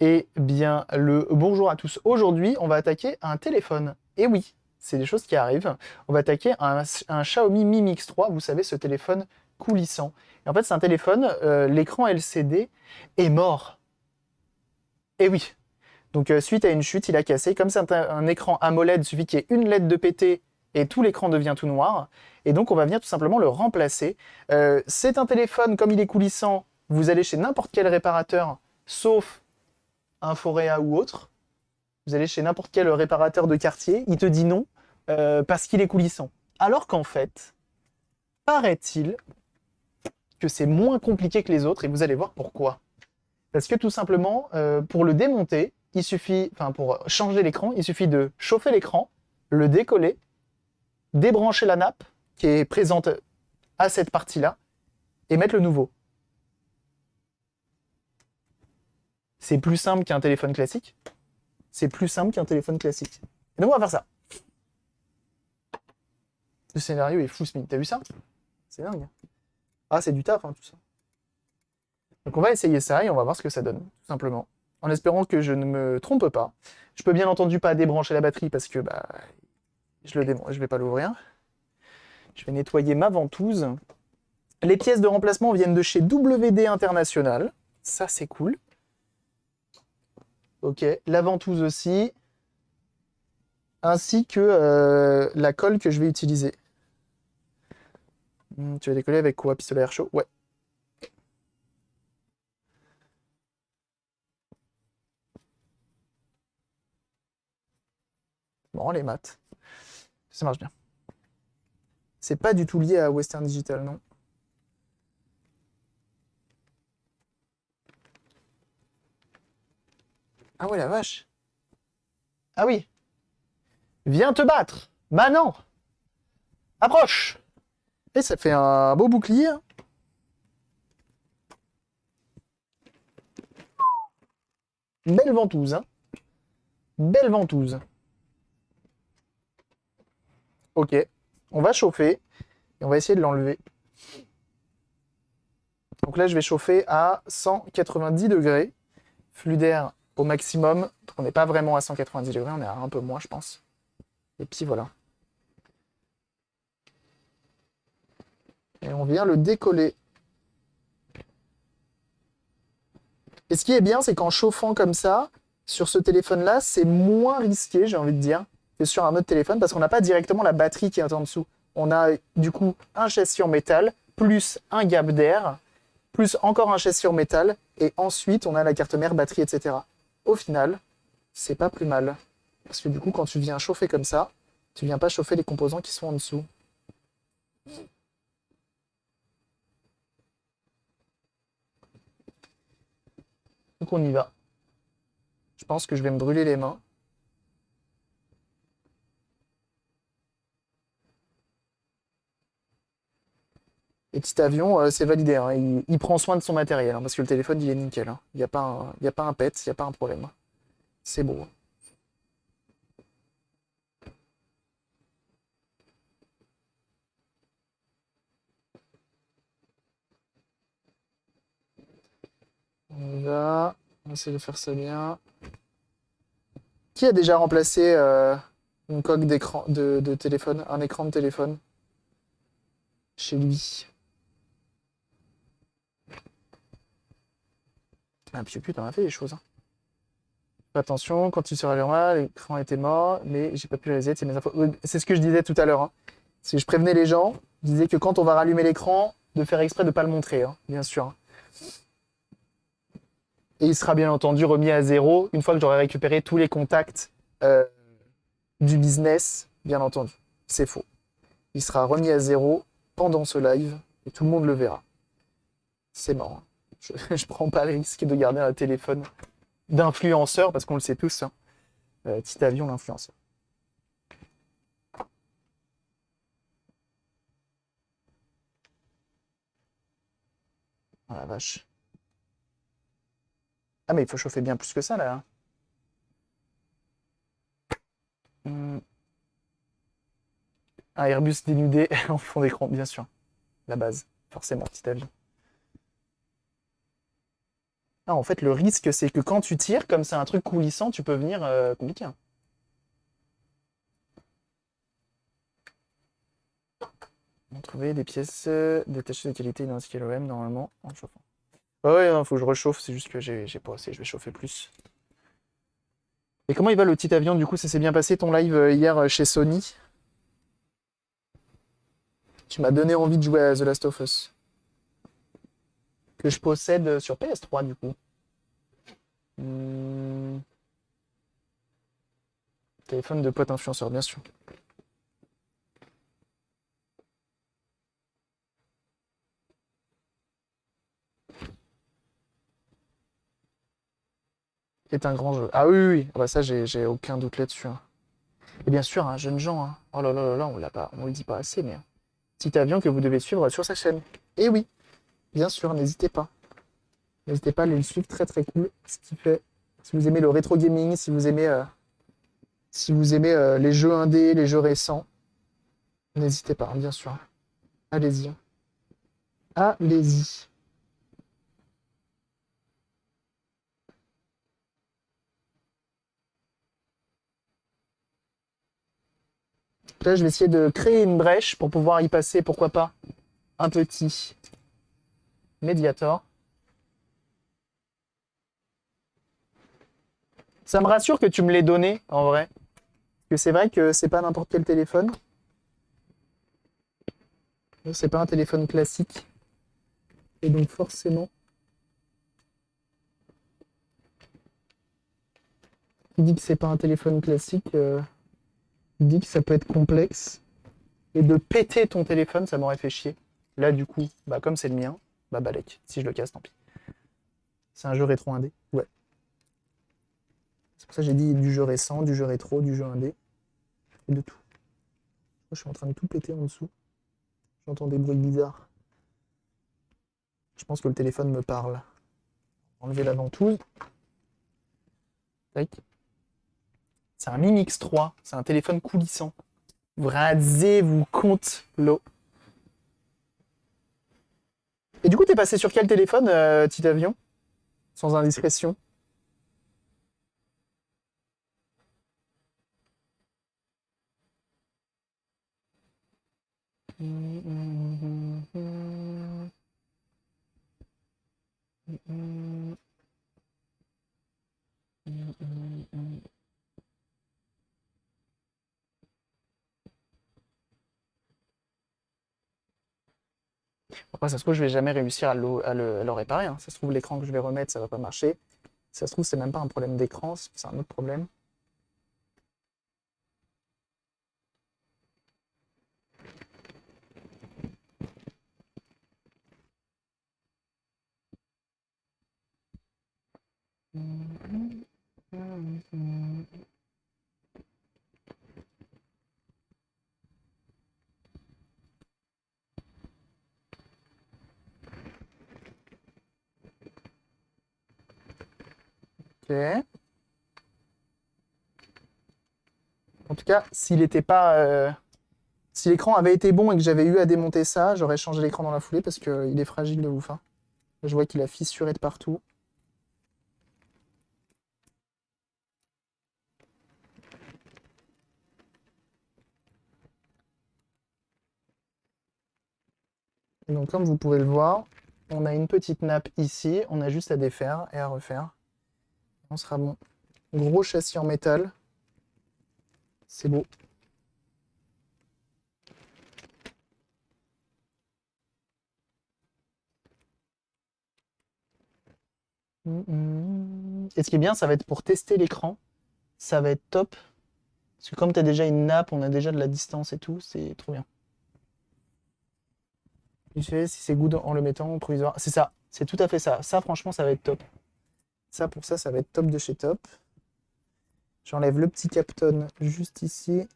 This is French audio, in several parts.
Eh bien, le bonjour à tous. Aujourd'hui, on va attaquer un téléphone. Et oui, c'est des choses qui arrivent. On va attaquer un Xiaomi Mi Mix 3, vous savez, ce téléphone coulissant. Et en fait, c'est un téléphone, l'écran LCD est mort. Et oui. Donc, suite à une chute, il a cassé. Comme c'est un écran AMOLED, il suffit qu'il y ait une LED de pété et tout l'écran devient tout noir. Et donc, on va venir tout simplement le remplacer. C'est un téléphone, comme il est coulissant, vous allez chez n'importe quel réparateur, sauf un Foréa ou autre. Vous allez chez n'importe quel réparateur de quartier, il te dit non parce qu'il est coulissant. Alors qu'en fait, paraît-il que c'est moins compliqué que les autres et vous allez voir pourquoi. Parce que tout simplement, pour le démonter, il suffit, enfin pour changer l'écran, il suffit de chauffer l'écran, le décoller, débrancher la nappe qui est présente à cette partie-là et mettre le nouveau. C'est plus simple qu'un téléphone classique. C'est plus simple qu'un téléphone classique. Et donc on va faire ça. Le scénario est fou, Smith. T'as vu ça? C'est dingue. Ah, c'est du taf, hein, tout ça. Donc on va essayer ça et on va voir ce que ça donne, tout simplement. En espérant que je ne me trompe pas. Je peux bien entendu pas débrancher la batterie parce que bah, je vais pas l'ouvrir. Je vais nettoyer ma ventouse. Les pièces de remplacement viennent de chez WD International. Ça, c'est cool. Ok, la ventouse aussi. Ainsi que la colle que je vais utiliser. Tu vas décoller avec quoi? Pistolet à air chaud? Ouais. Bon, les maths. Ça marche bien. C'est pas du tout lié à Western Digital, non? Ah ouais, la vache. Ah oui. Viens te battre. Bah non. Approche. Et ça fait un beau bouclier. Hein. Belle ventouse. Hein. Belle ventouse. Ok. On va chauffer. Et on va essayer de l'enlever. Donc là, je vais chauffer à 190 degrés. Flux d'air au maximum. Donc on n'est pas vraiment à 190 degrés. On est à un peu moins, je pense. Et puis voilà. Et on vient le décoller. Et ce qui est bien, c'est qu'en chauffant comme ça, sur ce téléphone-là, c'est moins risqué, j'ai envie de dire, que sur un autre téléphone, parce qu'on n'a pas directement la batterie qui est en dessous. On a du coup un châssis en métal, plus un gap d'air, plus encore un châssis en métal, et ensuite on a la carte mère, batterie, etc. Au final, c'est pas plus mal. Parce que du coup, quand tu viens chauffer comme ça, tu viens pas chauffer les composants qui sont en dessous. Donc on y va. Je pense que je vais me brûler les mains. Et petit avion, c'est validé. Hein. Il prend soin de son matériel, hein, parce que le téléphone, il est nickel. Hein. Il n'y a pas y a pas un pet, il n'y a pas un problème. C'est beau. On y va. On va essayer de faire ça bien. Qui a déjà remplacé une coque d'écran de téléphone, un écran de téléphone chez lui? Ah, puis putain, on a fait les choses. Hein. Attention, quand tu seras là, l'écran était mort, mais j'ai pas pu réaliser mes infos. C'est ce que je disais tout à l'heure. Hein. Si je prévenais les gens, je disais que quand on va rallumer l'écran, de faire exprès de ne pas le montrer, hein, bien sûr. Hein. Et il sera bien entendu remis à zéro une fois que j'aurai récupéré tous les contacts euh, du business, bien entendu. C'est faux. Il sera remis à zéro pendant ce live et tout le monde le verra. C'est mort. Hein. Je prends pas le risque de garder un téléphone d'influenceur parce qu'on le sait tous. Hein. Petit avion, l'influenceur. Oh la vache. Ah mais il faut chauffer bien plus que ça là. Hein. Un Airbus dénudé en fond d'écran, bien sûr. La base, forcément, petit avion. Ah, en fait, le risque, c'est que quand tu tires, comme c'est un truc coulissant, tu peux venir compliqué, hein. On trouvait des pièces détachées de qualité identique à l'OM, normalement, en chauffant. Ah ouais, il faut que je réchauffe, c'est juste que j'ai pas assez, je vais chauffer plus. Et comment il va le petit avion, du coup, ça s'est bien passé ton live hier chez Sony? Tu m'as donné envie de jouer à The Last of Us. Que je possède sur PS3, du coup. Hmm, téléphone de pote influenceur, bien sûr. Est un grand jeu. Ah oui, oui, oui. Ah bah ça, j'ai aucun doute là-dessus, hein. Et bien sûr, un jeune Jean, hein. Oh là là là là, on l'a pas, on le dit pas assez, mais petit avion que vous devez suivre sur sa chaîne. Et oui, bien sûr, n'hésitez pas. N'hésitez pas à aller le suivre, très très cool. Ce qu'il fait. Si vous aimez le rétro gaming, si vous aimez les jeux indés, les jeux récents, n'hésitez pas, hein, bien sûr. Allez-y, hein. Allez-y. Là, je vais essayer de créer une brèche pour pouvoir y passer, pourquoi pas, un petit Mediator. Ça me rassure que tu me l'aies donné, en vrai. Parce que c'est vrai que c'est pas n'importe quel téléphone. C'est pas un téléphone classique. Et donc forcément, qui dit que c'est pas un téléphone classique, dit que ça peut être complexe. Et de péter ton téléphone, ça m'aurait fait chier. Là, du coup, bah comme c'est le mien, bah balèque. Si je le casse, tant pis. C'est un jeu rétro indé. Ouais. C'est pour ça que j'ai dit du jeu récent, du jeu rétro, du jeu indé. Et de tout. Moi, je suis en train de tout péter en dessous. J'entends des bruits bizarres. Je pense que le téléphone me parle. Enlever la ventouse. Tac. C'est un Mini X3. C'est un téléphone coulissant. Vradzez-vous compte l'eau. Et du coup, t'es passé sur quel téléphone, petit avion? Sans indiscrétion. Après, ça se trouve, je vais jamais réussir à le réparer, hein. Ça se trouve, l'écran que je vais remettre, ça va pas marcher. Ça se trouve, c'est même pas un problème d'écran, c'est un autre problème. Ok. En tout cas, s'il était pas, si l'écran avait été bon et que j'avais eu à démonter ça, j'aurais changé l'écran dans la foulée parce qu'il est fragile de ouf, hein. Je vois qu'il a fissuré de partout. Et donc, comme vous pouvez le voir, on a une petite nappe ici. On a juste à défaire et à refaire. On sera bon. Gros châssis en métal. C'est beau. Et ce qui est bien, ça va être pour tester l'écran. Ça va être top. Parce que comme tu as déjà une nappe, on a déjà de la distance et tout, c'est trop bien. Tu sais, si c'est good en le mettant en provisoire. C'est ça, c'est tout à fait ça. Ça, franchement, ça va être top. Ça, pour ça, ça va être top de chez top. J'enlève le petit Capton juste ici.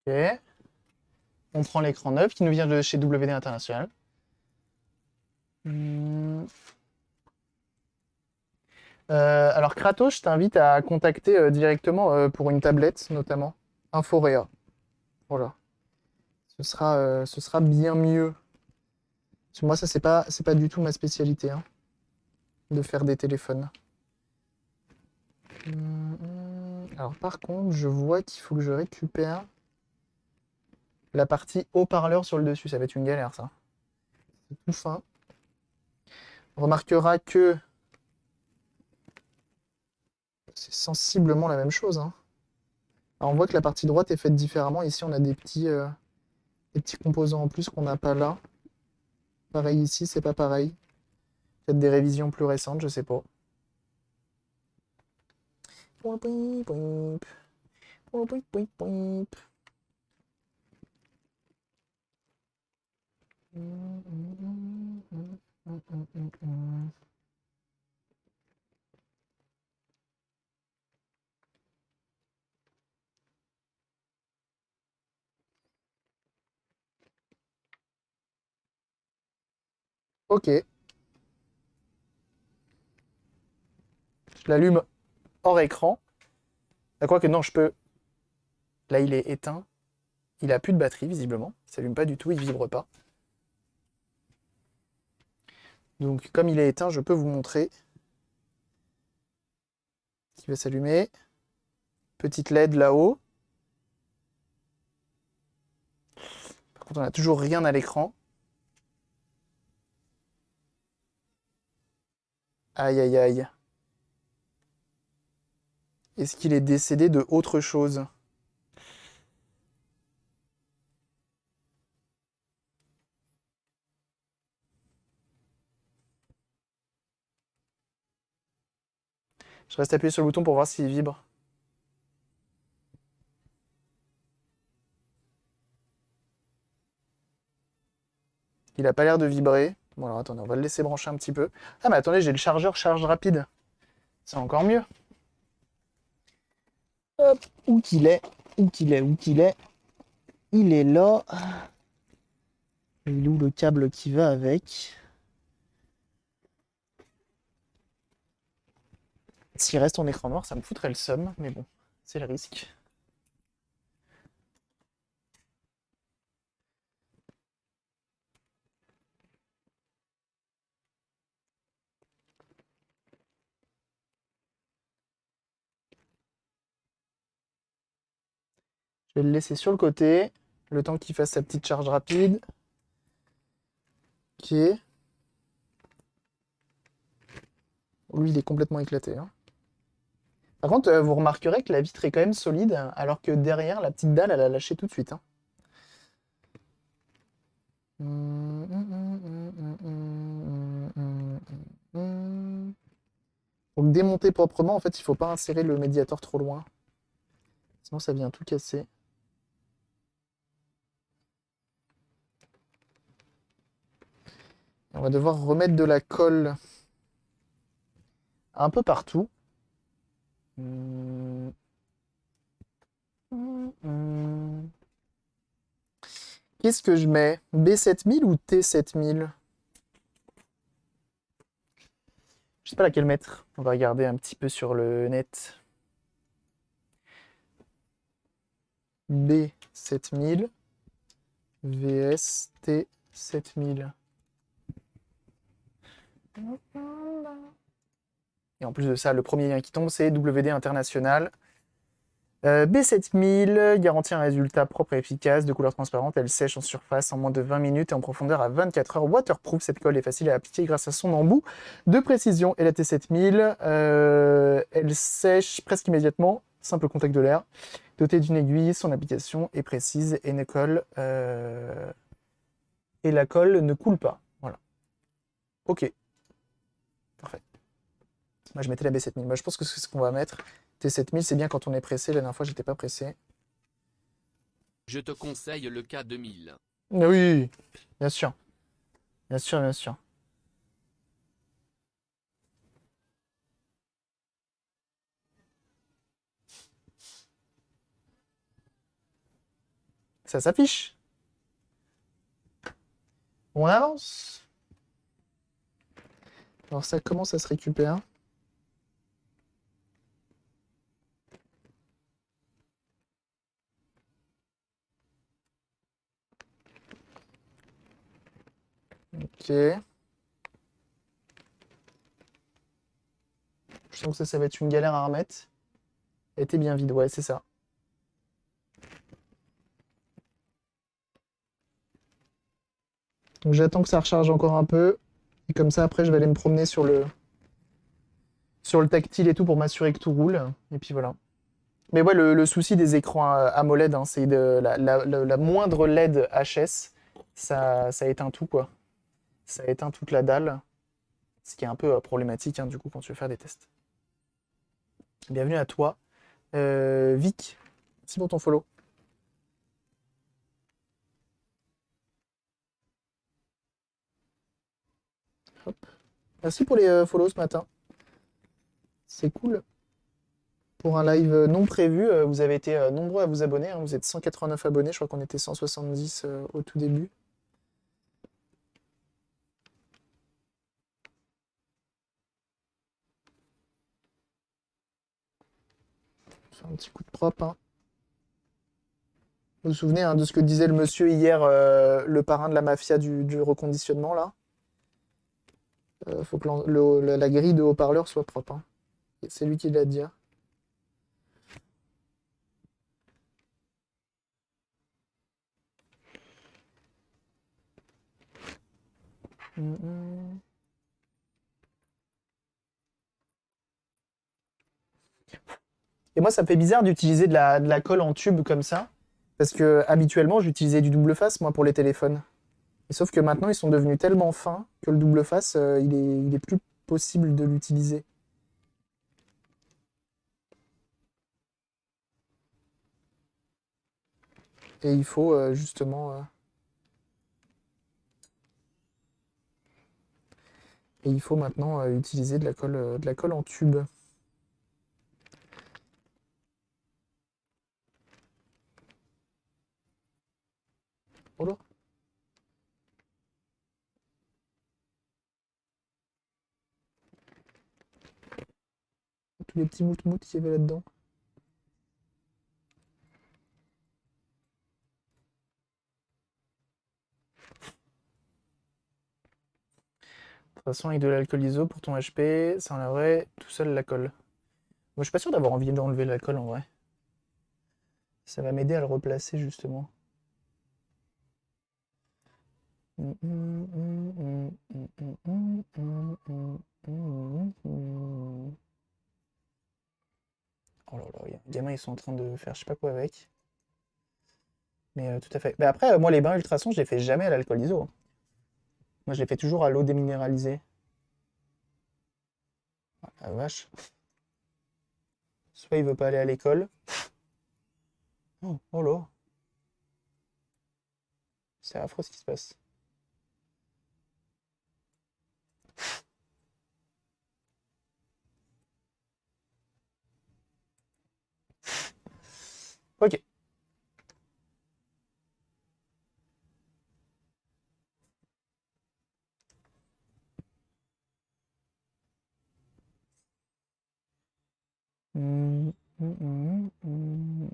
Ok. On prend l'écran neuf qui nous vient de chez WD International. Hmm. Alors Kratos, je t'invite à contacter directement pour une tablette, notamment. Inforea. Voilà. Ce sera bien mieux. Parce que moi, ça, c'est pas du tout ma spécialité, hein, de faire des téléphones. Alors par contre, je vois qu'il faut que je récupère la partie haut-parleur sur le dessus. Ça va être une galère, ça. C'est tout fin. On remarquera que c'est sensiblement la même chose, hein. Alors on voit que la partie droite est faite différemment. Ici, on a des petits composants en plus qu'on n'a pas là. Pareil ici, c'est pas pareil. Peut-être des révisions plus récentes, je sais pas. Ok, je l'allume hors écran. À quoi que non, je peux. Là, il est éteint. Il a plus de batterie, visiblement. Il s'allume pas du tout, il vibre pas. Donc, comme il est éteint, je peux vous montrer qu'il va s'allumer. Petite LED là-haut. Par contre, on n'a toujours rien à l'écran. Aïe, aïe, aïe. Est-ce qu'il est décédé de autre chose? Je reste appuyé sur le bouton pour voir s'il vibre. Il a pas l'air de vibrer. Bon, alors attendez, on va le laisser brancher un petit peu. Ah, mais attendez, j'ai le chargeur charge rapide. C'est encore mieux. Hop, où qu'il est, où qu'il est, où qu'il est. Il est là. Il est où le câble qui va avec? S'il reste en écran noir, ça me foutrait le seum, mais bon, c'est le risque. Je vais le laisser sur le côté, le temps qu'il fasse sa petite charge rapide. Ok. Lui, il est complètement éclaté, hein. Par contre, vous remarquerez que la vitre est quand même solide, alors que derrière, la petite dalle, elle a lâché tout de suite, hein. Pour le démonter proprement, en fait, il faut pas insérer le médiator trop loin. Sinon, ça vient tout casser. On va devoir remettre de la colle un peu partout. Qu'est-ce que je mets? B7000 ou T7000? Je sais pas laquelle mettre. On va regarder un petit peu sur le net. B7000 vs T7000. Et en plus de ça, le premier lien qui tombe, c'est WD International. B7000 garantit un résultat propre et efficace, de couleur transparente, elle sèche en surface en moins de 20 minutes et en profondeur à 24 heures. Waterproof, cette colle est facile à appliquer grâce à son embout de précision. Et la T7000, elle sèche presque immédiatement, simple contact de l'air. Dotée d'une aiguille, son application est précise et ne colle, et la colle ne coule pas. Voilà. Ok, parfait. Moi je mettais la B7000. Moi je pense que c'est ce qu'on va mettre. T7000, c'est bien quand on est pressé. La dernière fois, j'étais pas pressé. Je te conseille le K2000. Oui, bien sûr. Bien sûr, bien sûr. Ça s'affiche. On avance. Alors ça commence à se récupérer. Ok. Je sens que ça va être une galère à remettre. Elle était bien vide, ouais, c'est ça. Donc j'attends que ça recharge encore un peu. Et comme ça, après, je vais aller me promener sur le tactile et tout pour m'assurer que tout roule. Et puis voilà. Mais ouais, le souci des écrans AMOLED, hein, c'est de la moindre LED HS, ça éteint tout, quoi. Ça éteint toute la dalle. Ce qui est un peu problématique, hein, du coup, quand tu veux faire des tests. Bienvenue à toi. Vic, merci pour ton follow. Hop. Merci pour les follow ce matin. C'est cool. Pour un live non prévu, vous avez été nombreux à vous abonner, hein. Vous êtes 189 abonnés, je crois qu'on était 170 au tout début. Faire un petit coup de propre, hein. Vous vous souvenez, hein, de ce que disait le monsieur hier, le parrain de la mafia du reconditionnement, là? Faut que la grille de haut-parleur soit propre, hein. C'est lui qui l'a dit, hein. Et moi, ça me fait bizarre d'utiliser de la colle en tube comme ça, parce que habituellement, j'utilisais du double face, moi, pour les téléphones. Et sauf que maintenant, ils sont devenus tellement fins que le double face, il est plus possible de l'utiliser. Et il faut justement... et il faut maintenant utiliser de la colle en tube. Oh là. Tous les petits mout-mout qu'il y avait là-dedans. De toute façon, avec de l'alcool iso pour ton HP, ça enlèverait tout seul la colle. Moi, je suis pas sûr d'avoir envie d'enlever la colle en vrai. Ça va m'aider à le replacer justement. Oh là là, les gamins ils sont en train de faire je sais pas quoi avec. Mais tout à fait. Mais après, moi les bains ultrasons, je les fais jamais à l'alcool iso, hein. Moi je les fais toujours à l'eau déminéralisée. Ah, la vache. Soit il veut pas aller à l'école. Oh, oh là. C'est affreux ce qui se passe. Ok. Hum, hum, hum, hum.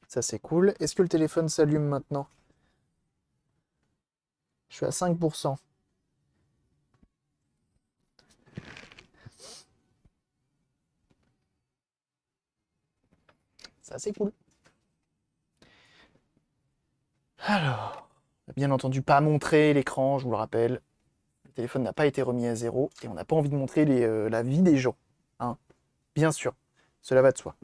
Ça c'est cool. Est-ce que le téléphone s'allume maintenant? Je suis à 5%. Ça c'est cool. Alors, bien entendu, pas montrer l'écran, je vous le rappelle. Le téléphone n'a pas été remis à zéro et on n'a pas envie de montrer la vie des gens, hein. Bien sûr, cela va de soi.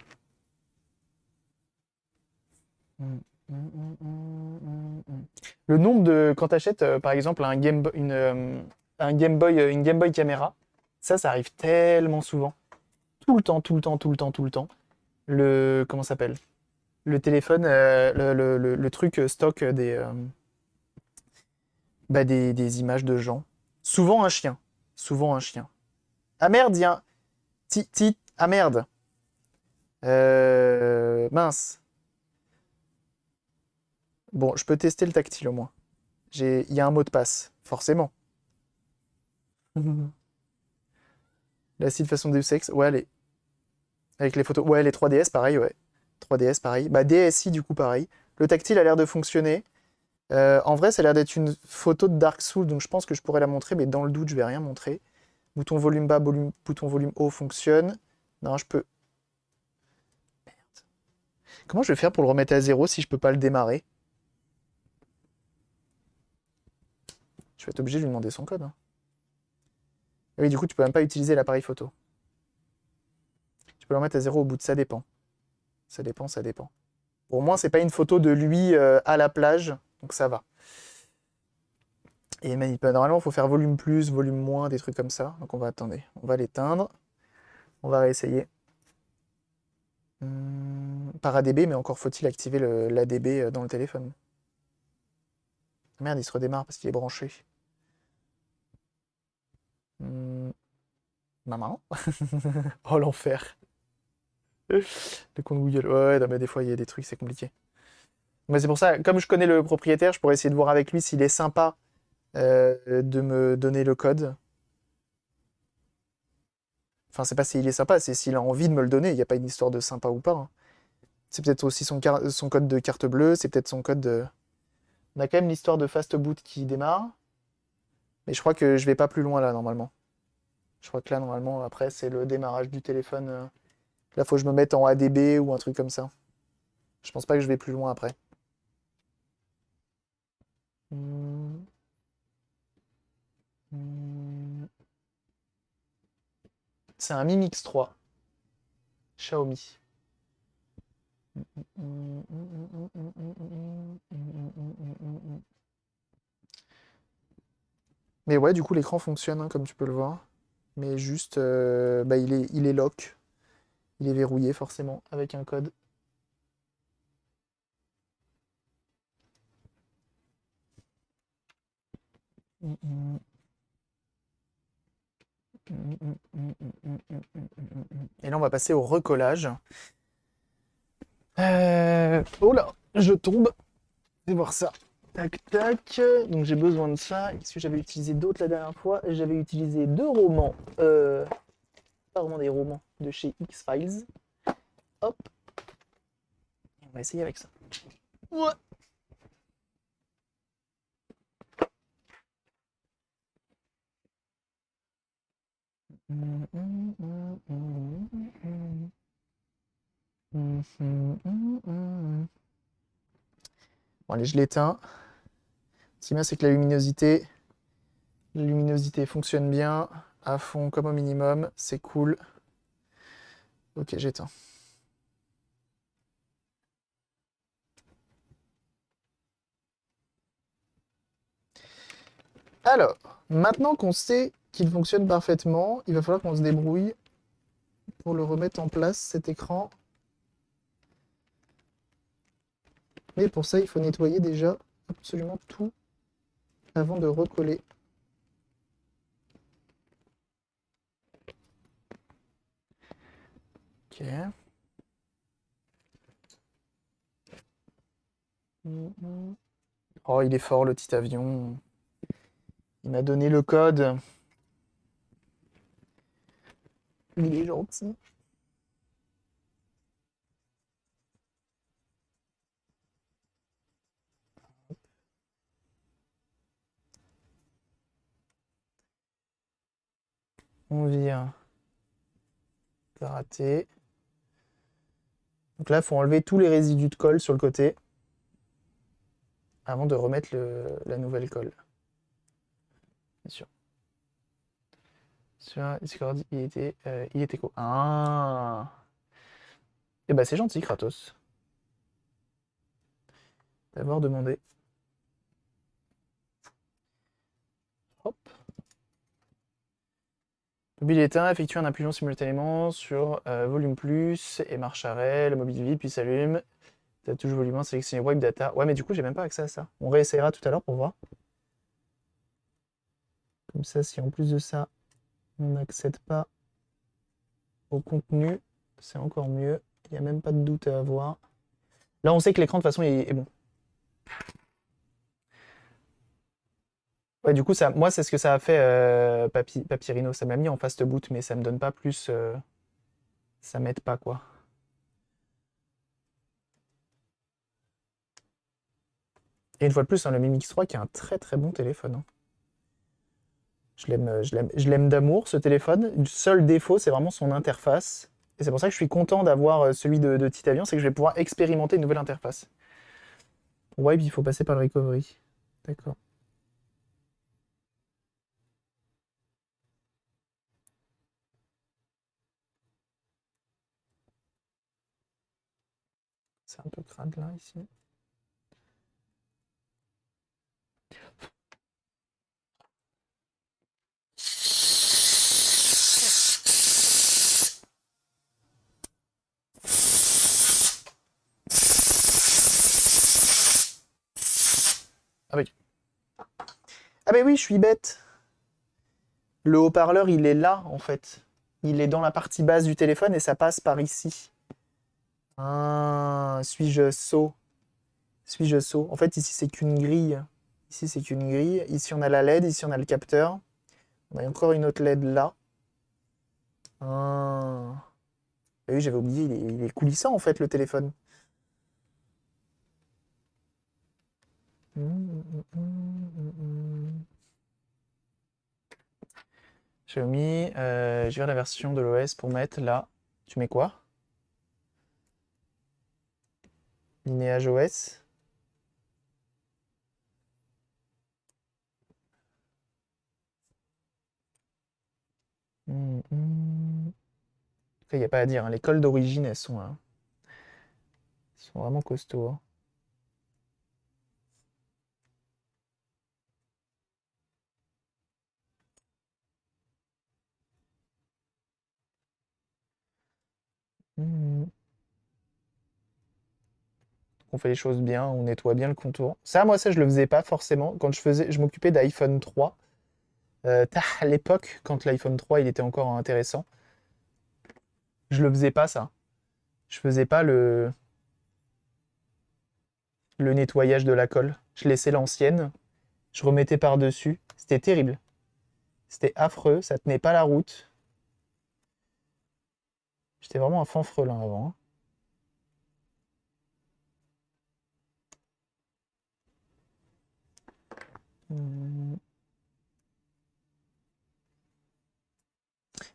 Le nombre de... Quand tu achètes, par exemple, une Game Boy caméra, ça arrive tellement souvent. Tout le temps, tout le temps, tout le temps, tout le temps. Comment ça s'appelle? Le téléphone, le truc stock Bah, des images de gens. Souvent un chien. Souvent un chien. Ah merde, il y a un... Ah merde. Mince. Bon, je peux tester le tactile au moins. Il y a un mot de passe, forcément. L'acide façon Deus Ex, ouais, avec les photos. Ouais, les 3DS, pareil, ouais. 3DS, pareil. Bah, DSi, du coup, pareil. Le tactile a l'air de fonctionner. En vrai, ça a l'air d'être une photo de Dark Souls, donc je pense que je pourrais la montrer, mais dans le doute, je vais rien montrer. Bouton volume bas, bouton volume haut fonctionne. Non, je peux. Comment je vais faire pour le remettre à zéro si je peux pas le démarrer? Je vais être obligé de lui demander son code, hein. Oui, du coup, tu peux même pas utiliser l'appareil photo. Tu peux le remettre à zéro au bout de ça dépend. Ça dépend, ça dépend. Pour moi, c'est pas une photo de lui à la plage, donc ça va. Et normalement, il faut faire volume plus, volume moins, des trucs comme ça. Donc on va attendre. On va l'éteindre. On va réessayer. Par ADB, mais encore faut-il activer l'ADB dans le téléphone. Merde, il se redémarre parce qu'il est branché. Maman. Oh l'enfer. Le compte Google. Ouais, non, mais des fois, il y a des trucs, c'est compliqué. Mais c'est pour ça, comme je connais le propriétaire, je pourrais essayer de voir avec lui s'il est sympa de me donner le code. Enfin, c'est pas s'il est sympa, c'est s'il a envie de me le donner. Il n'y a pas une histoire de sympa ou pas, hein. C'est peut-être aussi son code de carte bleue, c'est peut-être son code de... On a quand même l'histoire de Fast Boot qui démarre. Mais je crois que je vais pas plus loin là, normalement. Je crois que là, normalement, après, c'est le démarrage du téléphone. Là, faut que je me mette en ADB ou un truc comme ça. Je pense pas que je vais plus loin après. Hmm. Hmm. C'est un Mi Mix 3. Xiaomi. Mais ouais, du coup, l'écran fonctionne, hein, comme tu peux le voir. Mais juste, bah, il est lock. Il est verrouillé, forcément, avec un code. Et là, on va passer au recollage. Oh là, je tombe. Je vais voir ça. Tac, tac. Donc j'ai besoin de ça. Est-ce que j'avais utilisé d'autres la dernière fois? J'avais utilisé deux romans. Pas vraiment des romans de chez X-Files. Hop. On va essayer avec ça. Ouais. Bon, allez, je l'éteins. Ce qui est bien, c'est que la luminosité fonctionne bien, à fond comme au minimum, c'est cool. Ok, j'éteins. Alors, maintenant qu'on sait qu'il fonctionne parfaitement, il va falloir qu'on se débrouille pour le remettre en place, cet écran. Mais pour ça, il faut nettoyer déjà absolument tout avant de recoller. Ok. Oh, il est fort, le petit avion. Il m'a donné le code. Il est gentil. On vire. Karaté. Donc là, il faut enlever tous les résidus de colle sur le côté avant de remettre la nouvelle colle. Bien sûr. Sur Discord, il était quoi? Ah. Eh ben c'est gentil, Kratos, d'avoir demandé. Hop. Mobile éteint, effectue un impulsion simultanément sur volume plus et marche arrêt, le mobile vide puis s'allume. T'as touche volume 1, sélectionner wipe data. Ouais, mais du coup, j'ai même pas accès à ça. On réessayera tout à l'heure pour voir. Comme ça, si en plus de ça, on n'accède pas au contenu, c'est encore mieux. Il n'y a même pas de doute à avoir. Là, on sait que l'écran, de toute façon, est bon. Ouais, du coup, ça, moi, c'est ce que ça a fait Papyrino. Ça m'a mis en fast boot, mais ça me donne pas plus. Ça m'aide pas, quoi. Et une fois de plus, hein, le Mi Mix 3 qui est un très très bon téléphone, hein. Je l'aime d'amour, ce téléphone. Le seul défaut, c'est vraiment son interface. Et c'est pour ça que je suis content d'avoir celui de Titavion, c'est que je vais pouvoir expérimenter une nouvelle interface. Pour Wipe, il faut passer par le recovery. D'accord. C'est un peu crade là, ici. Ah oui. Ah ben oui, je suis bête. Le haut-parleur, il est là, en fait. Il est dans la partie basse du téléphone et ça passe par ici. Ah, suis-je sot? Suis-je sot? En fait, ici, c'est qu'une grille. Ici, c'est qu'une grille. Ici, on a la LED. Ici, on a le capteur. On a encore une autre LED là. Ah. Ah oui, j'avais oublié, il est coulissant, en fait, le téléphone. Xiaomi, je vais la version de l'OS pour mettre là. Tu mets quoi? Linéage OS. Il n'y a pas à dire, hein. Les cols d'origine, elles sont vraiment costauds, hein. On fait les choses bien, on nettoie bien le contour. Ça, moi, ça, je le faisais pas forcément. Quand je m'occupais d'iPhone 3. À l'époque, quand l'iPhone 3, il était encore intéressant, je le faisais pas, ça. Je faisais pas le nettoyage de la colle. Je laissais l'ancienne, je remettais par-dessus. C'était terrible. C'était affreux, ça tenait pas la route. J'étais vraiment un fanfrelin avant, hein. Hum.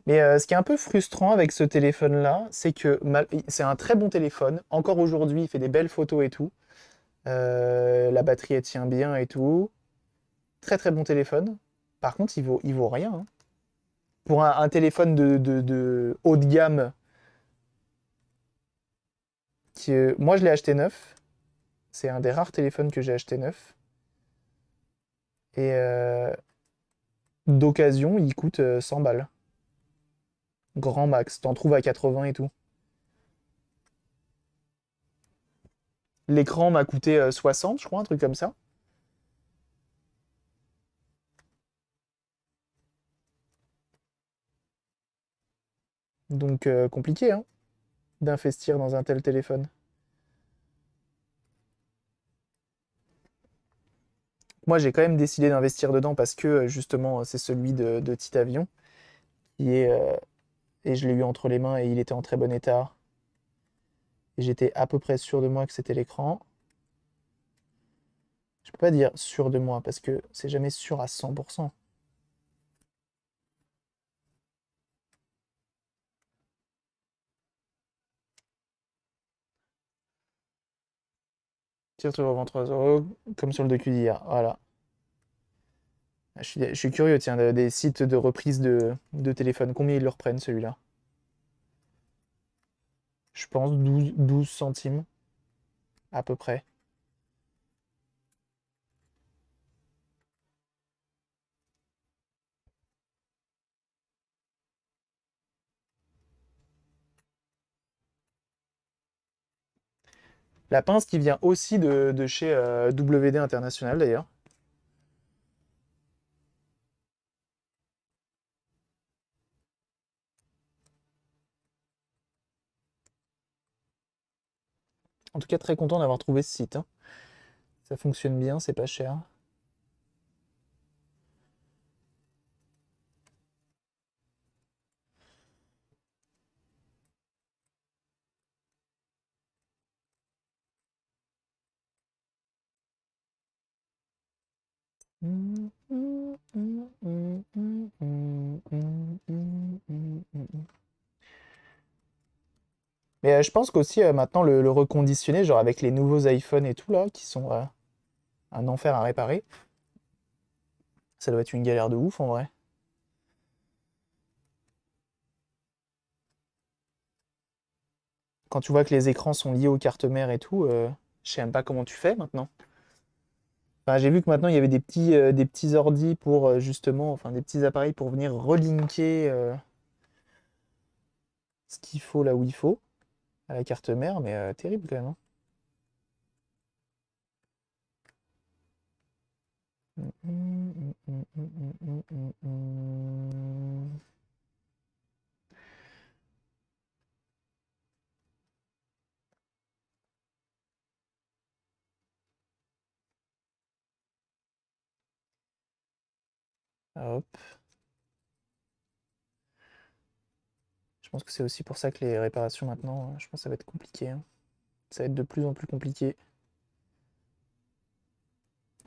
Mais ce qui est un peu frustrant avec ce téléphone-là, c'est que c'est un très bon téléphone. Encore aujourd'hui, il fait des belles photos et tout. La batterie, elle tient bien et tout. Très très bon téléphone. Par contre, il vaut rien, hein. Pour un téléphone de haut de gamme, moi je l'ai acheté neuf. C'est un des rares téléphones que j'ai acheté neuf. Et d'occasion, il coûte 100 balles. Grand max. T'en trouves à 80 et tout. L'écran m'a coûté 60, je crois, un truc comme ça. Donc compliqué, hein, d'investir dans un tel téléphone. Moi, j'ai quand même décidé d'investir dedans parce que justement, c'est celui de Titavion qui est, et je l'ai eu entre les mains et il était en très bon état. Et j'étais à peu près sûr de moi que c'était l'écran. Je peux pas dire sûr de moi parce que c'est jamais sûr à 100%. Tire tu revends 3 euros comme sur le docu d'hier. Voilà. Je suis curieux, tiens, des sites de reprise de téléphone. Combien ils le reprennent celui-là? Je pense 12 centimes à peu près. La pince qui vient aussi de chez WD International d'ailleurs. En tout cas, très content d'avoir trouvé ce site, hein. Ça fonctionne bien, c'est pas cher. Mais je pense qu'aussi maintenant le reconditionner, genre avec les nouveaux iPhones et tout là, qui sont un enfer à réparer, ça doit être une galère de ouf en vrai. Quand tu vois que les écrans sont liés aux cartes mères et tout, je sais même pas comment tu fais maintenant. Enfin, j'ai vu que maintenant il y avait des petits ordi pour justement, enfin des petits appareils pour venir relinker ce qu'il faut là où il faut à la carte mère, mais terrible quand même, hein. Hop. Je pense que c'est aussi pour ça que les réparations maintenant, je pense que ça va être compliqué, hein. Ça va être de plus en plus compliqué.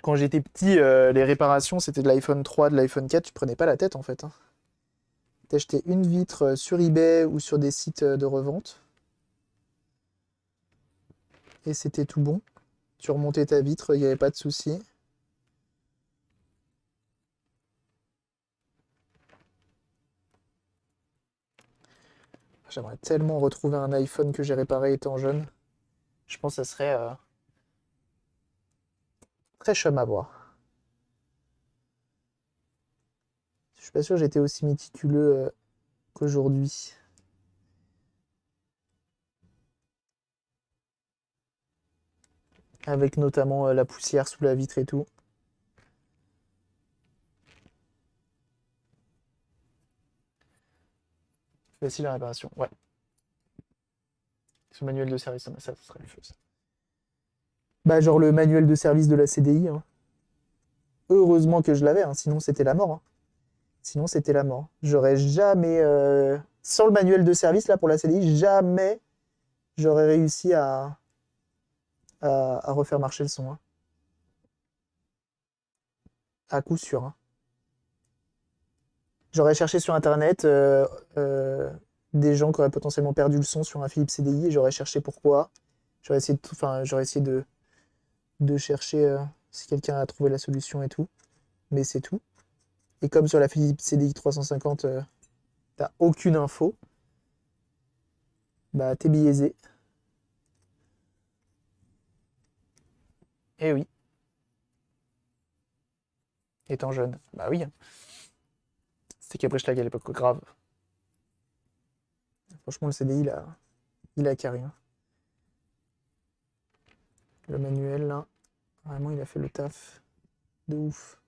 Quand j'étais petit, les réparations, c'était de l'iPhone 3, de l'iPhone 4, tu prenais pas la tête en fait, hein. T'achetais une vitre sur eBay ou sur des sites de revente et c'était tout bon. Tu remontais ta vitre, il n'y avait pas de souci. J'aimerais tellement retrouver un iPhone que j'ai réparé étant jeune. Je pense que ça serait très chum à voir. Je suis pas sûr que j'étais aussi méticuleux qu'aujourd'hui. Avec notamment la poussière sous la vitre et tout. Facile la réparation, ouais. Ce manuel de service, ça serait le feu, ça. Bah, genre le manuel de service de la CDI, hein. Heureusement que je l'avais, hein, sinon c'était la mort, hein. Sinon c'était la mort. J'aurais jamais, sans le manuel de service là pour la CDI, jamais j'aurais réussi à refaire marcher le son, hein. À coup sûr, hein. J'aurais cherché sur internet des gens qui auraient potentiellement perdu le son sur un Philips CDI et j'aurais cherché pourquoi. J'aurais essayé de chercher si quelqu'un a trouvé la solution et tout. Mais c'est tout. Et comme sur la Philips CDI 350, t'as aucune info, bah t'es biaisé. Eh oui, étant jeune. Bah oui, hein. C'était Cabrishlag à l'époque, grave. Franchement, le CDI, là, il a carré, hein. Le manuel, là, vraiment, il a fait le taf de ouf.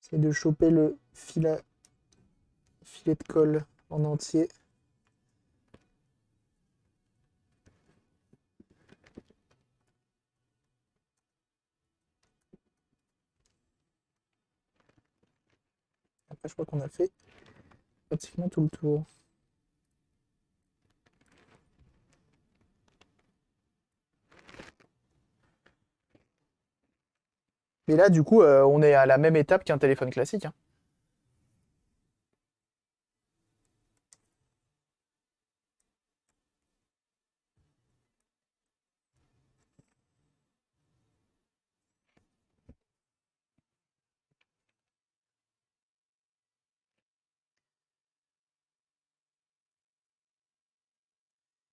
C'est de choper le filet de colle en entier. Après, je crois qu'on a fait pratiquement tout le tour. Et là, du coup, on est à la même étape qu'un téléphone classique, hein.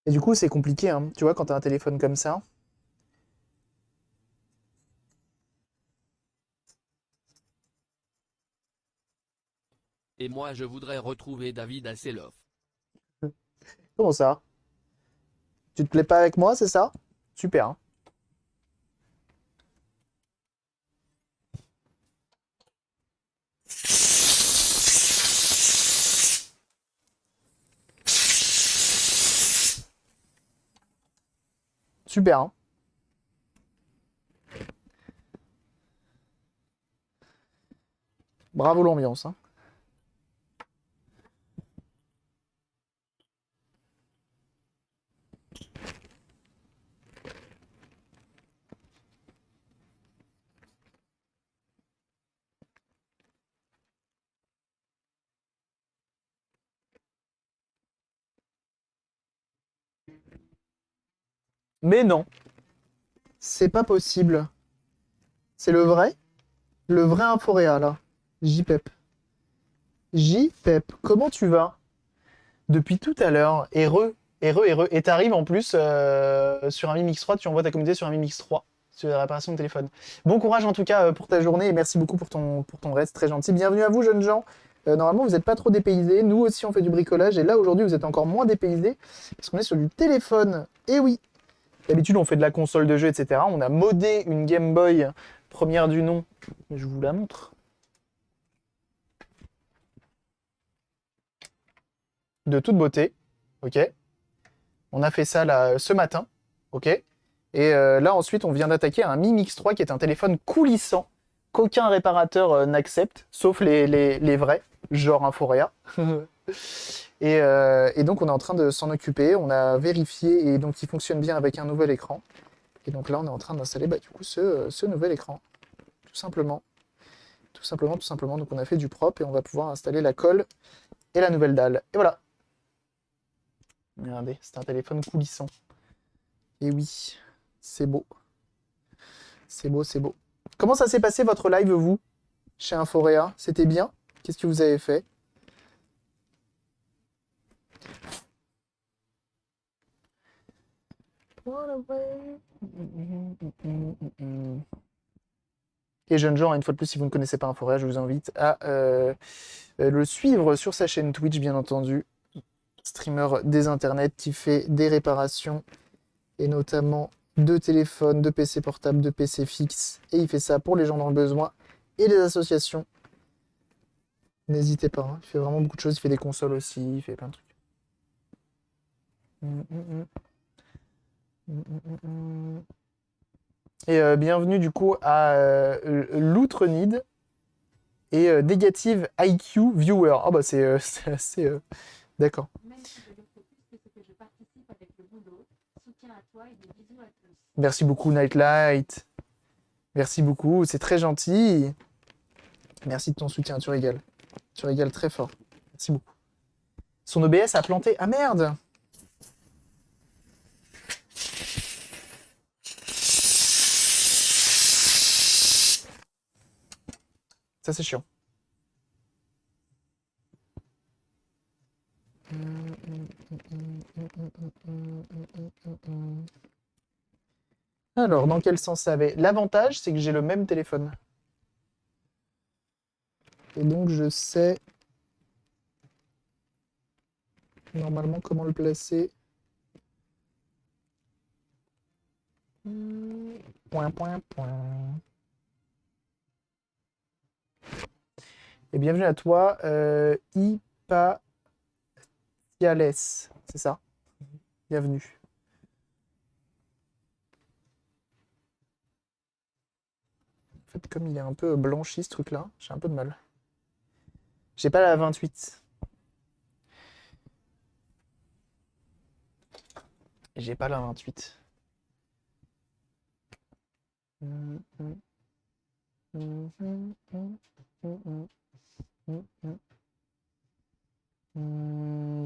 Et du coup, c'est compliqué, hein. Tu vois, quand t'as un téléphone comme ça, Et moi je voudrais retrouver David Hasselhoff. Comment ça? Tu te plais pas avec moi, c'est ça? Super, hein. Super, hein. Bravo l'ambiance, hein. Mais non, c'est pas possible. C'est le vrai? Le vrai Inforéa, là. JPEP. JPEP, comment tu vas? Depuis tout à l'heure, heureux. Et t'arrives en plus sur un Mi Mix 3, tu envoies ta communauté sur un Mi Mix 3, sur la réparation de téléphone. Bon courage en tout cas pour ta journée et merci beaucoup pour ton reste, très gentil. Bienvenue à vous jeunes gens. Normalement vous n'êtes pas trop dépaysés, nous aussi on fait du bricolage et là aujourd'hui vous êtes encore moins dépaysés parce qu'on est sur du téléphone. Et oui, d'habitude on fait de la console de jeu, etc. On a modé une Game Boy première du nom, je vous la montre. De toute beauté, ok. On a fait ça là ce matin, ok. Et là ensuite on vient d'attaquer un Mi Mix 3 qui est un téléphone coulissant qu'aucun réparateur n'accepte, sauf les vrais, genre Inforéa. Et donc on est en train de s'en occuper, on a vérifié et donc il fonctionne bien avec un nouvel écran. Et donc là on est en train d'installer bah, du coup ce nouvel écran, tout simplement. Tout simplement, tout simplement. Donc on a fait du propre et on va pouvoir installer la colle et la nouvelle dalle. Et voilà. Regardez, c'est un téléphone coulissant. Et oui, c'est beau. C'est beau, c'est beau. Comment ça s'est passé votre live, vous, chez Inforéa? C'était bien? Qu'est-ce que vous avez fait? Et jeunes gens, une fois de plus, si vous ne connaissez pas Inforéa, je vous invite à le suivre sur sa chaîne Twitch, bien entendu. Streamer des internets qui fait des réparations et notamment de téléphones, de PC portables, de PC fixes. Et il fait ça pour les gens dans le besoin et les associations. N'hésitez pas, hein. Il fait vraiment beaucoup de choses. Il fait des consoles aussi, il fait plein de trucs. Et bienvenue du coup à l'Outrenid et Negative IQ Viewer. Ah bah c'est assez... D'accord. Merci beaucoup Nightlight. Merci beaucoup, c'est très gentil. Merci de ton soutien, tu régales. Tu régales très fort. Merci beaucoup. Son OBS a planté. Ah merde! Ça c'est chiant. Alors, dans quel sens ça va? L'avantage, c'est que j'ai le même téléphone. Et donc, je sais normalement comment le placer. Point, point, point. Et bienvenue à toi, Ipatiales. C'est ça? Bienvenue. En fait, comme il est un peu blanchi ce truc-là, j'ai un peu de mal. J'ai pas la 28. J'ai pas la 28.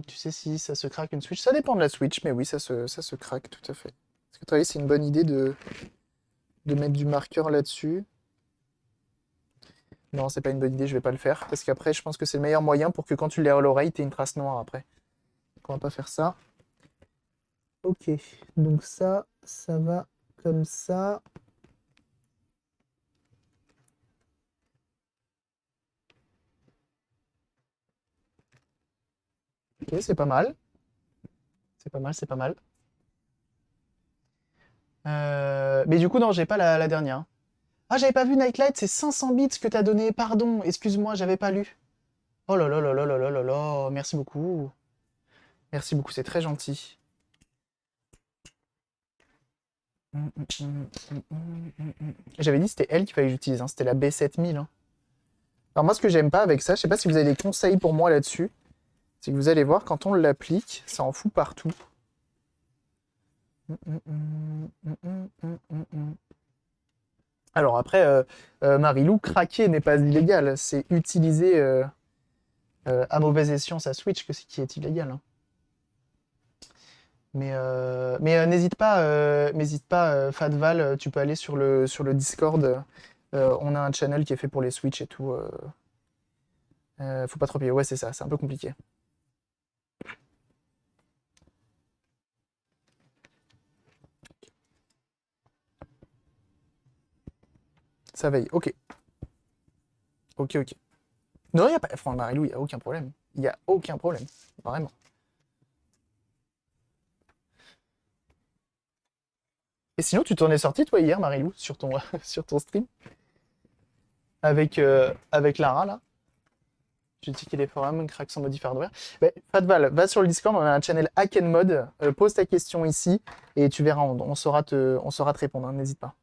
Tu sais si ça se craque une Switch? Ça dépend de la Switch, mais oui, ça se craque tout à fait. Est-ce que tu vois, c'est une bonne idée de mettre du marqueur là-dessus? Non, c'est pas une bonne idée, je vais pas le faire. Parce qu'après, je pense que c'est le meilleur moyen pour que quand tu l'aies à l'oreille, t'aies une trace noire après. Donc on va pas faire ça. Ok, donc ça va comme ça. Ok, c'est pas mal. C'est pas mal, c'est pas mal. Mais du coup, non, j'ai pas la dernière. Ah, j'avais pas vu Nightlight, c'est 500 bits que t'as donné. Pardon, excuse-moi, j'avais pas lu. Oh là là là là là là là là, merci beaucoup. Merci beaucoup, c'est très gentil. J'avais dit que c'était elle qu'il fallait que j'utilise, hein, c'était la B7000. Hein. Alors moi, ce que j'aime pas avec ça, je sais pas si vous avez des conseils pour moi là-dessus, c'est que vous allez voir, quand on l'applique, ça en fout partout. Alors après, Marilou, craquer n'est pas illégal, c'est utiliser à mauvais escient sa Switch qui est illégal. Hein. Mais n'hésite pas, Fatval, tu peux aller sur le Discord. On a un channel qui est fait pour les Switch et tout. Faut pas trop payer. Ouais, c'est ça, c'est un peu compliqué. Ça veille, ok. Ok, ok. Non, il n'y a pas. Franck Marilou, il n'y a aucun problème. Il n'y a aucun problème. Vraiment. Et sinon, tu t'en es sorti, toi, hier, Marilou, sur ton, sur ton stream, avec Lara, là. J'ai checké les forums, craque sans modifier hardware. Ben, Fatval, va sur le Discord, on a un channel Hack and Mod. Pose ta question ici et tu verras, on saura te répondre, hein, n'hésite pas.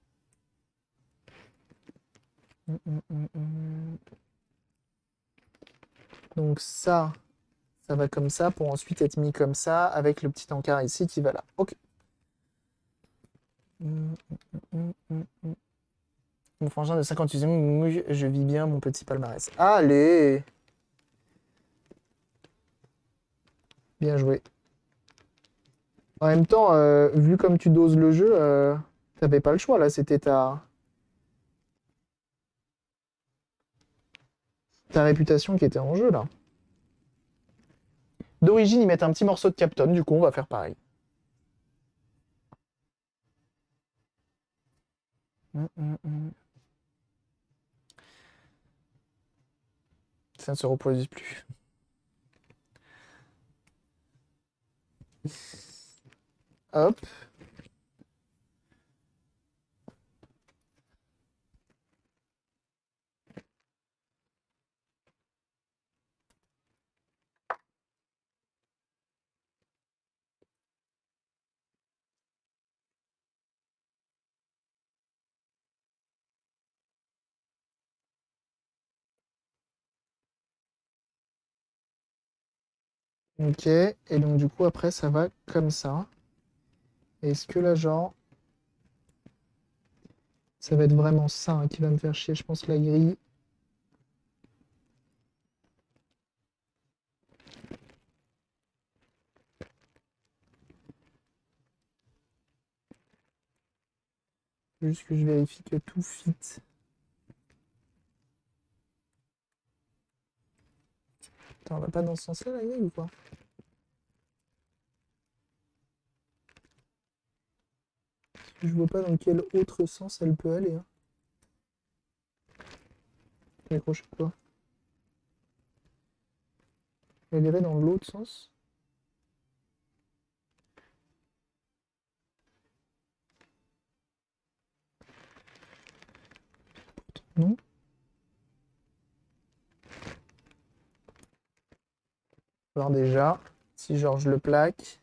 Donc ça va comme ça pour ensuite être mis comme ça avec le petit encart ici qui va là. Ok. Mon frangin de 58e, je vis bien mon petit palmarès. Allez! Bien joué. En même temps, vu comme tu doses le jeu, t'avais pas le choix là, c'était ta réputation qui était en jeu là. D'origine, ils mettent un petit morceau de Captain, du coup on va faire pareil. Ça ne se reproduit plus. Hop. Ok, et donc du coup après ça va comme ça. Est-ce que là genre ça va être vraiment ça hein, qui va me faire chier, je pense la grille. Juste que je vérifie que tout fit. Attends, on va pas dans ce sens-là la grille ou quoi? Je vois pas dans quel autre sens elle peut aller. Hein. Accroche-toi. Elle irait dans l'autre sens. Non? Alors déjà, si genre je le plaque,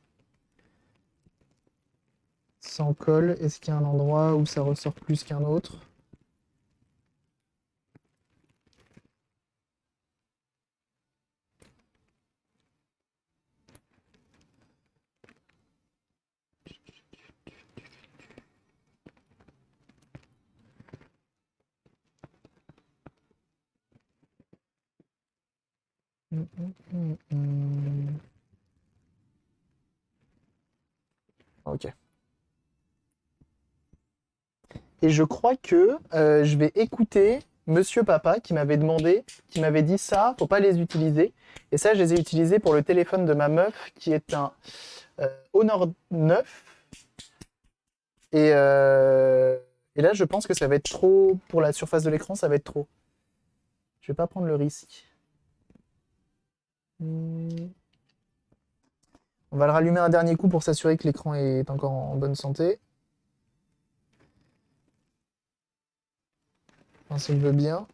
sans colle, est-ce qu'il y a un endroit où ça ressort plus qu'un autre? Ok. Et je crois que je vais écouter Monsieur Papa qui m'avait demandé, qui m'avait dit ça, faut pas les utiliser. Et ça, je les ai utilisés pour le téléphone de ma meuf qui est un Honor 9. Et là, je pense que ça va être trop, pour la surface de l'écran, ça va être trop. Je vais pas prendre le risque. On va le rallumer un dernier coup pour s'assurer que l'écran est encore en bonne santé. Enfin, s'il veut bien.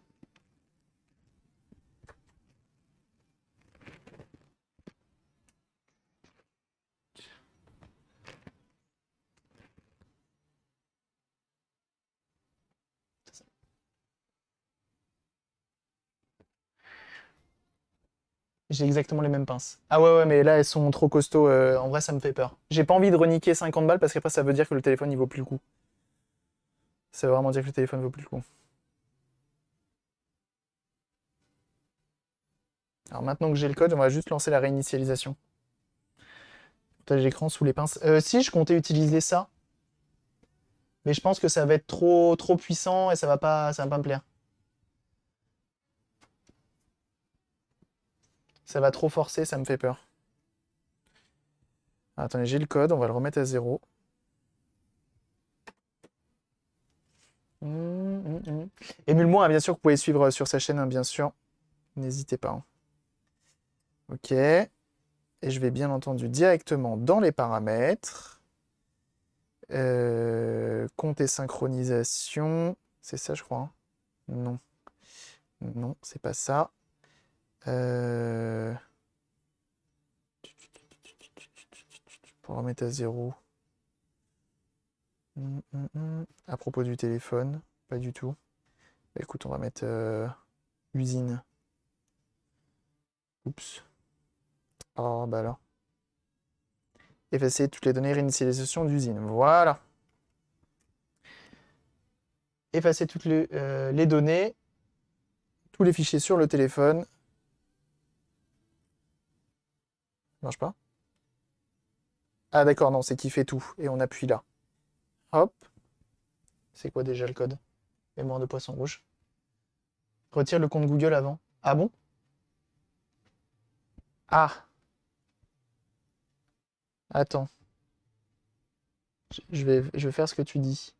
J'ai exactement les mêmes pinces. Ah ouais, ouais, mais là, elles sont trop costauds. En vrai, ça me fait peur. J'ai pas envie de reniquer 50 balles parce qu'après, ça veut dire que le téléphone, il vaut plus le coup. Ça veut vraiment dire que le téléphone vaut plus le coup. Alors maintenant que j'ai le code, on va juste lancer la réinitialisation. Partage d'écran sous les pinces. Si, je comptais utiliser ça. Mais je pense que ça va être trop puissant et ça va pas me plaire. Ça va trop forcer, ça me fait peur. Attendez, j'ai le code, on va le remettre à 0. Émule-moi, hein, bien sûr, que vous pouvez suivre sur sa chaîne, hein, bien sûr. N'hésitez pas. Hein. Ok. Et je vais bien entendu directement dans les paramètres. Compte et synchronisation. C'est ça, je crois. Hein. Non. Non, c'est pas ça. Pour remettre à 0. À propos du téléphone, pas du tout. Bah, écoute, on va mettre usine. Oups. Oh, bah alors. Effacer toutes les données réinitialisation d'usine. Voilà. Effacer toutes les données, tous les fichiers sur le téléphone. Ça marche pas? Ah d'accord, non, c'est qui fait tout. Et on appuie là. Hop. C'est quoi déjà le code? Mémoire de poisson rouge. Retire le compte Google avant. Ah bon? Ah. Attends. Je vais faire ce que tu dis.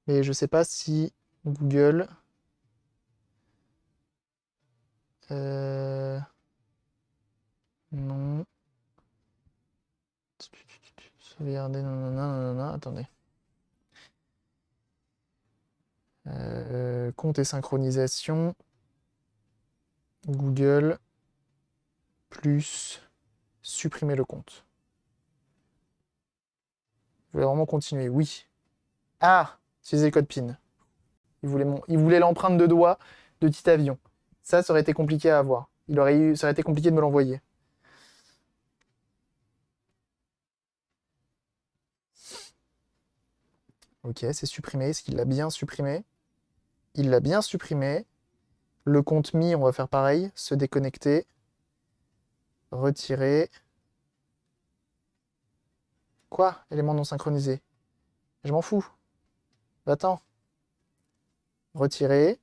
Mais je sais pas si Google... Non. Sauvegarder, nanana, nanana. Attendez. Compte et synchronisation. Google. Plus supprimer le compte. Je voulais vraiment continuer, oui. Ah, utiliser le code PIN. Il voulait l'empreinte de doigt de Petit Avion. Ça aurait été compliqué à avoir. Ça aurait été compliqué de me l'envoyer. Ok, c'est supprimé. Est-ce qu'il l'a bien supprimé? Il l'a bien supprimé. Le compte mis, on va faire pareil. Se déconnecter. Retirer. Quoi? Élément non synchronisé. Je m'en fous. Attends. Retirer.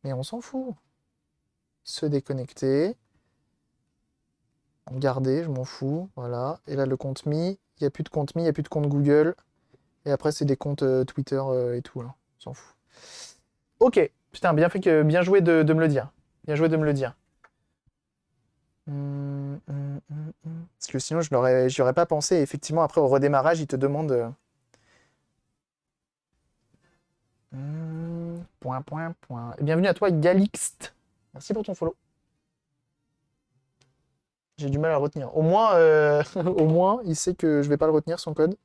Mais on s'en fout. Se déconnecter. Garder, je m'en fous. Voilà. Et là, le compte mis. Il n'y a plus de compte mis, il n'y a plus de compte Google. Et après, c'est des comptes Twitter et tout. Là. On s'en fout. Ok. Putain, bien joué de me le dire. Bien joué de me le dire. Parce que sinon, j'y aurais pas pensé. Et effectivement, après, au redémarrage, il te demande... Point, point, point. Et bienvenue à toi, Galixte. Merci pour ton follow. J'ai du mal à le retenir. Au moins, au moins, il sait que je vais pas le retenir, son code.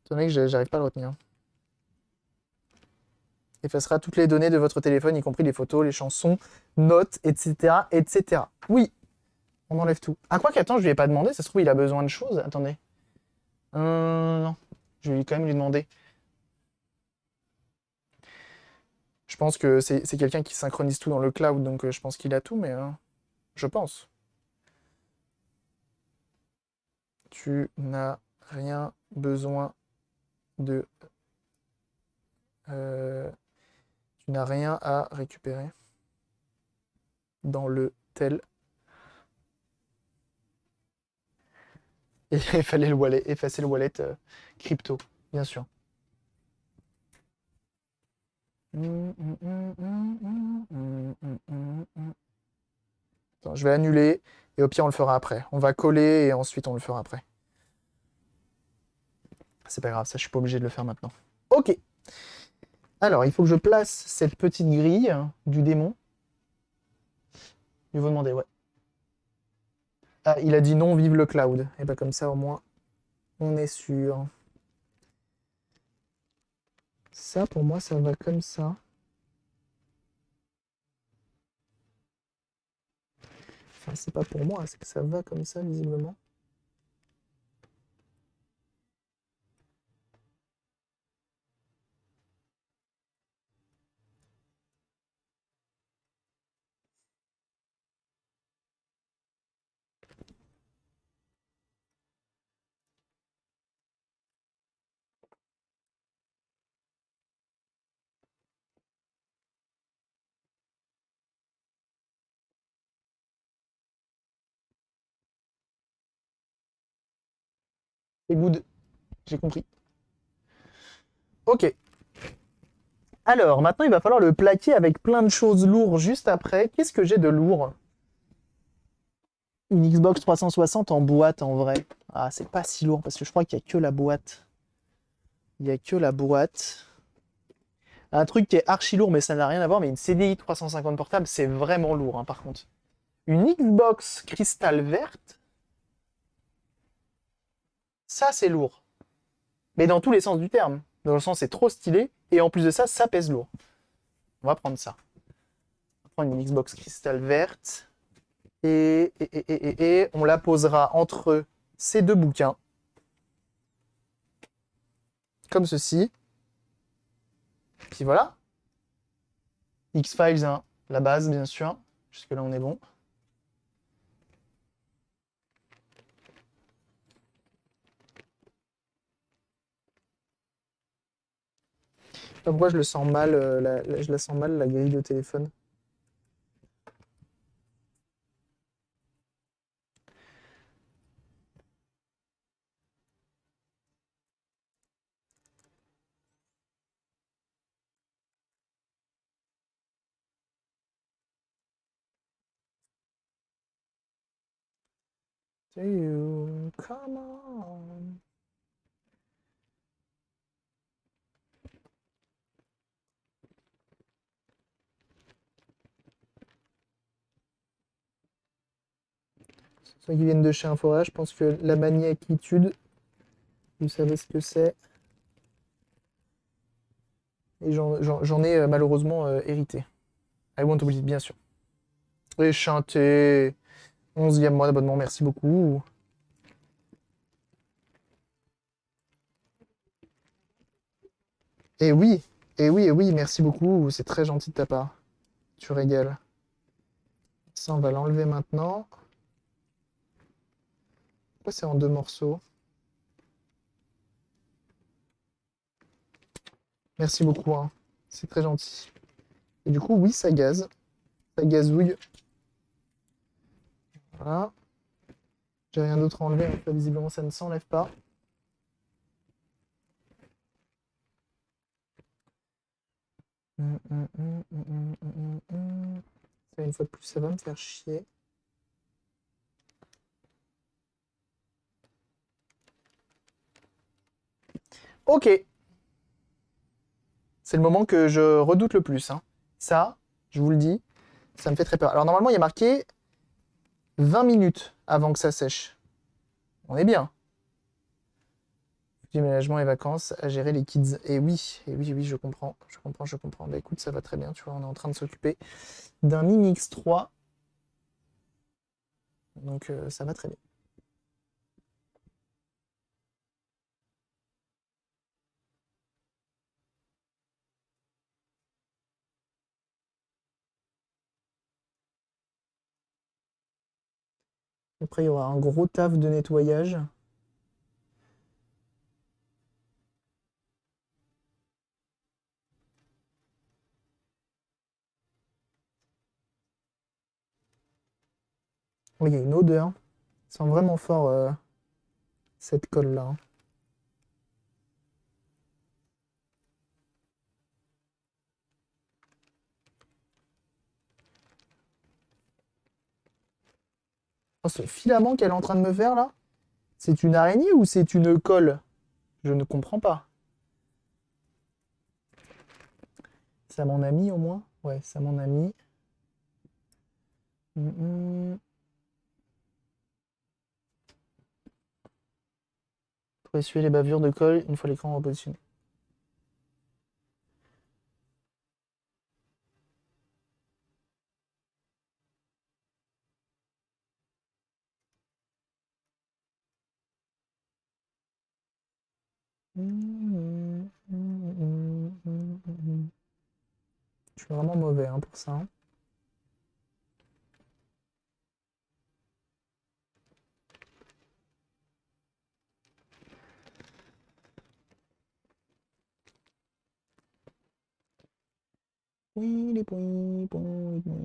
Étant donné que j'arrive pas à le retenir. Effacera toutes les données de votre téléphone, y compris les photos, les chansons, notes, etc., etc. Oui, on enlève tout. Ah, quoi qu'attends, je lui ai pas demandé, ça se trouve, il a besoin de choses. Attendez. Non, je vais quand même lui demander. Je pense que c'est quelqu'un qui synchronise tout dans le cloud, donc je pense qu'il a tout, mais je pense. Tu n'as rien besoin de... tu n'as rien à récupérer dans le tel. Et il fallait le wallet, effacer le wallet crypto, bien sûr. Attends, je vais annuler et au pire, on le fera après. On va coller et ensuite, on le fera après. C'est pas grave, ça, je suis pas obligé de le faire maintenant. Ok. Alors, il faut que je place cette petite grille du démon. Il vous demander, ouais. Ah, il a dit non, vive le cloud. Et bah comme ça, au moins, on est sûr. Ça, pour moi, ça va comme ça. Enfin, c'est pas pour moi, c'est que ça va comme ça, visiblement. C'est good, j'ai compris. Ok. Alors, maintenant, il va falloir le plaquer avec plein de choses lourdes juste après. Qu'est-ce que j'ai de lourd? Une Xbox 360 en boîte, en vrai. Ah, c'est pas si lourd, parce que je crois qu'il y a que la boîte. Il y a que la boîte. Un truc qui est archi lourd, mais ça n'a rien à voir, mais une CDI 350 portable, c'est vraiment lourd, hein, par contre. Une Xbox cristal verte, ça, c'est lourd. Mais dans tous les sens du terme. Dans le sens, c'est trop stylé, et en plus de ça, ça pèse lourd. On va prendre ça. On va prendre une Xbox cristal verte. Et on la posera entre ces deux bouquins. Comme ceci. Puis voilà. X-Files, hein, la base, bien sûr. Jusque-là, on est bon. Je sais pas pourquoi je le sens mal, je la sens mal, la grille de téléphone. To you, come on. Ceux qui viennent de chez Infora, je pense que la maniaquitude, vous savez ce que c'est. Et j'en ai malheureusement hérité. I want to believe, bien sûr. Et chanter. 11e mois d'abonnement, merci beaucoup. Et oui, et oui, merci beaucoup, c'est très gentil de ta part. Tu régales. Ça, on va l'enlever maintenant. Pourquoi c'est en deux morceaux? Merci beaucoup, hein. C'est très gentil. Et du coup, oui, ça gaze. Ça gazouille. Voilà. J'ai rien d'autre à enlever, donc là, visiblement, ça ne s'enlève pas. Ça, une fois de plus, ça va me faire chier. Ok. C'est le moment que je redoute le plus, hein. Ça, je vous le dis, ça me fait très peur. Alors normalement, il y a marqué 20 minutes avant que ça sèche. On est bien. Déménagement et vacances, à gérer les kids. Et oui, je comprends, je comprends. Bah écoute, ça va très bien, tu vois, on est en train de s'occuper d'un Mini X3. Donc ça va très bien. Après, il y aura un gros taf de nettoyage. Oh, il y a une odeur. Ça sent vraiment fort cette colle-là, hein. Oh, ce filament qu'elle est en train de me faire là, c'est une araignée ou c'est une colle? Je ne comprends pas. C'est à mon ami au moins? Ouais, c'est à mon ami. Pour essuyer les bavures de colle une fois l'écran repositionné. Je suis vraiment mauvais hein, pour ça, hein. Oui, les points, points, points.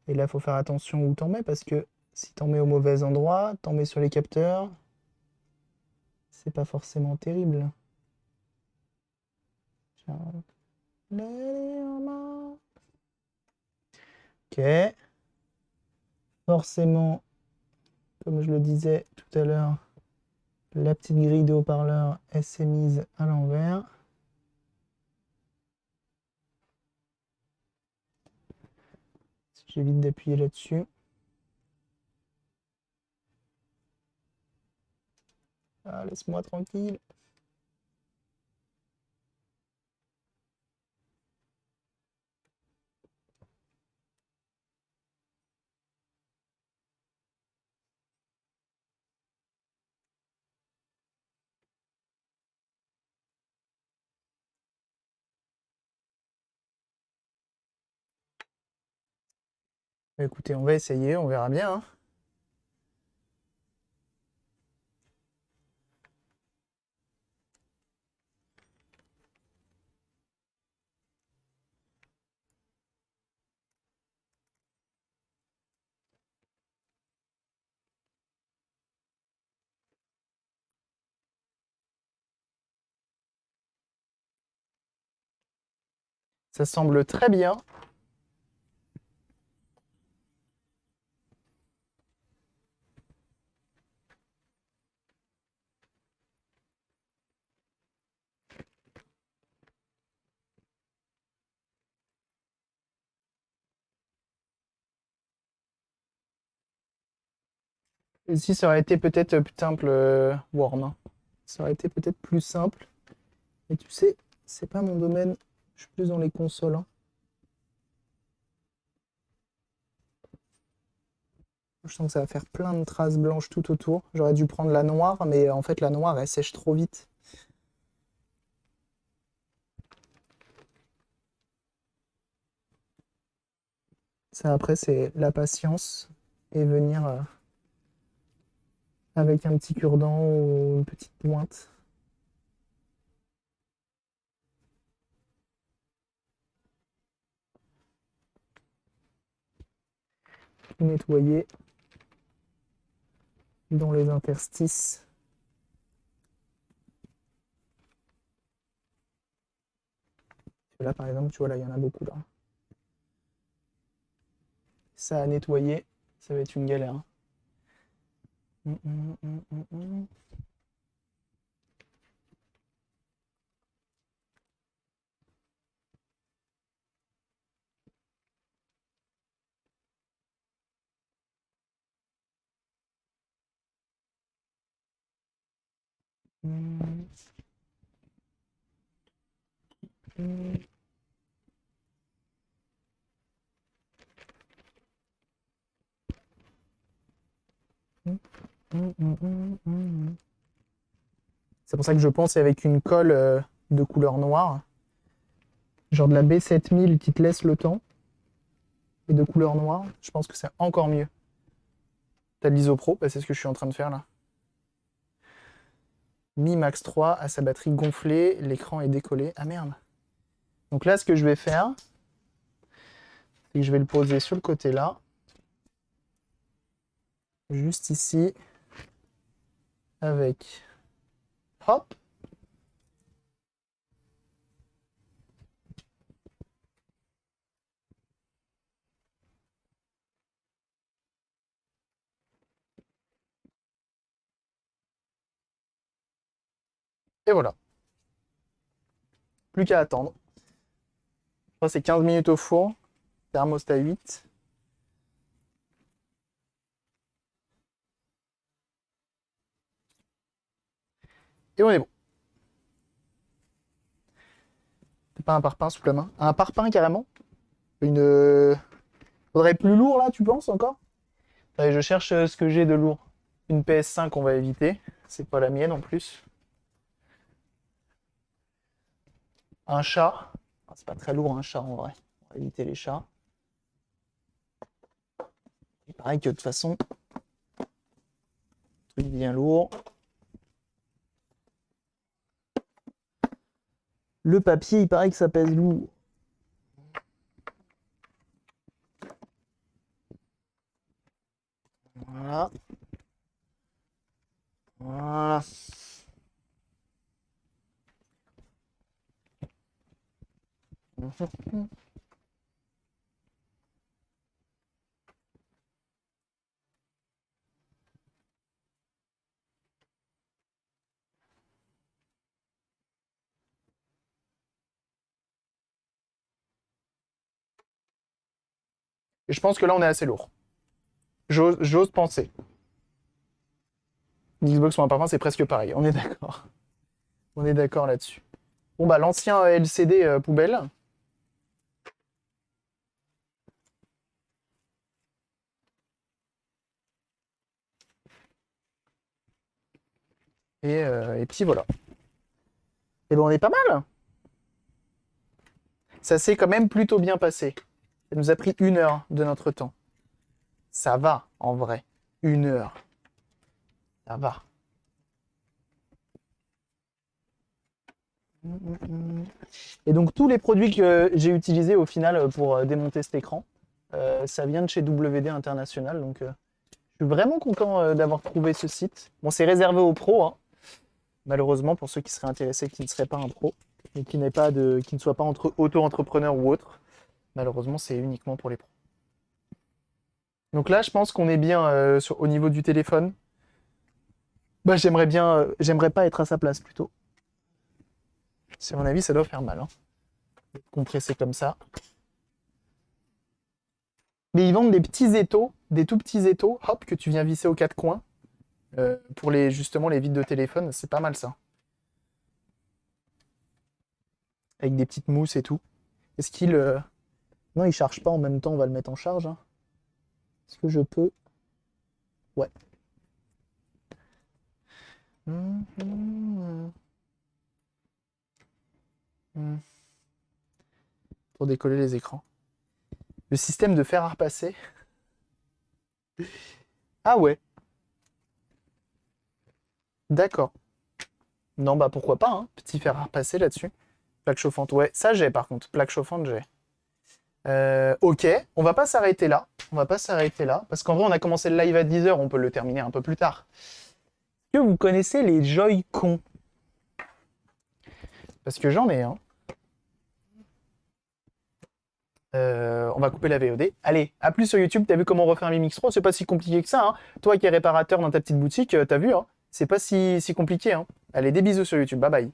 Et là, il faut faire attention où t'en mets parce que si t'en mets au mauvais endroit, t'en mets sur les capteurs, c'est pas forcément terrible. Tiens. Ok. Forcément, comme je le disais tout à l'heure, la petite grille de haut-parleur, elle s'est mise à l'envers. J'évite d'appuyer là-dessus. Ah, laisse-moi tranquille. Bah, écoutez, on va essayer, on verra bien, hein. Ça semble très bien. Ici, ça aurait été peut-être plus simple, Worm, hein. Ça aurait été peut-être plus simple. Mais tu sais, c'est pas mon domaine. Je suis plus dans les consoles, hein. Je sens que ça va faire plein de traces blanches tout autour. J'aurais dû prendre la noire, mais en fait, la noire, elle sèche trop vite. Ça, après, c'est la patience et venir avec un petit cure-dent ou une petite pointe. Tout nettoyer dans les interstices. Là, par exemple, tu vois, là, il y en a beaucoup, là. Ça à nettoyer, ça va être une galère. Hum, hum, hum, hum, hum. Hum, hum. C'est pour ça que je pense avec une colle de couleur noire, genre de la B7000 qui te laisse le temps, et de couleur noire, je pense que c'est encore mieux. T'as de l'isopro, bah, c'est ce que je suis en train de faire là. Mi Max 3 à sa batterie gonflée, l'écran est décollé. Ah merde. Donc là, ce que je vais faire, c'est que je vais le poser sur le côté là, juste ici, avec, hop, Et voilà. Plus qu'à attendre. Je crois que c'est 15 minutes au four. Thermostat 8. Et on est bon. C'est pas un parpaing sous la main. Un parpaing carrément. Faudrait plus lourd là, tu penses encore? Allez, je cherche ce que j'ai de lourd. Une PS5, on va éviter. C'est pas la mienne en plus. Un chat. Ah, c'est pas très lourd un chat en vrai. On va éviter les chats. Et pareil que de toute façon, truc bien lourd. Le papier, il paraît que ça pèse lourd. Voilà. Voilà. Et je pense que là, on est assez lourd. J'ose penser. Xbox ou un parpaing, c'est presque pareil. On est d'accord. On est d'accord là-dessus. Bon, bah, l'ancien LCD poubelle. Et puis voilà. Et ben, on est pas mal. Ça s'est quand même plutôt bien passé. Ça nous a pris 1 heure de notre temps. Ça va, en vrai. 1 heure. Ça va. Et donc, tous les produits que j'ai utilisés au final pour démonter cet écran, ça vient de chez WD International. Donc, je suis vraiment content d'avoir trouvé ce site. Bon, c'est réservé aux pros, hein. Malheureusement, pour ceux qui seraient intéressés, qui ne seraient pas un pro et qui ne soient pas auto-entrepreneurs ou autres. Malheureusement, c'est uniquement pour les pros. Donc là, je pense qu'on est bien au niveau du téléphone. Bah, j'aimerais pas être à sa place plutôt. À mon avis, ça doit faire mal, hein. Compresser comme ça. Mais ils vendent des petits étaux, des tout petits étaux, hop, que tu viens visser aux 4 coins. Pour justement les vides de téléphone, c'est pas mal ça. Avec des petites mousses et tout. Est-ce qu'il... Non, il charge pas en même temps, on va le mettre en charge, hein. Est-ce que je peux... Ouais. Pour décoller les écrans. Le système de fer à repasser. Ah ouais. D'accord. Non, bah pourquoi pas, hein. Petit fer à repasser là-dessus. Plaque chauffante, ouais. Ça, j'ai par contre. Plaque chauffante, j'ai. Ok, on va pas s'arrêter là. On va pas s'arrêter là. Parce qu'en vrai, on a commencé le live à 10 h, on peut le terminer un peu plus tard. Est-ce que vous connaissez les Joy-Con? Parce que j'en ai un. On va couper la VOD. Allez, à plus sur YouTube. T'as vu comment refaire Mi Mix 3? C'est pas si compliqué que ça, hein. Toi qui es réparateur dans ta petite boutique, t'as vu, hein. C'est pas si compliqué, hein. Allez, des bisous sur YouTube. Bye bye.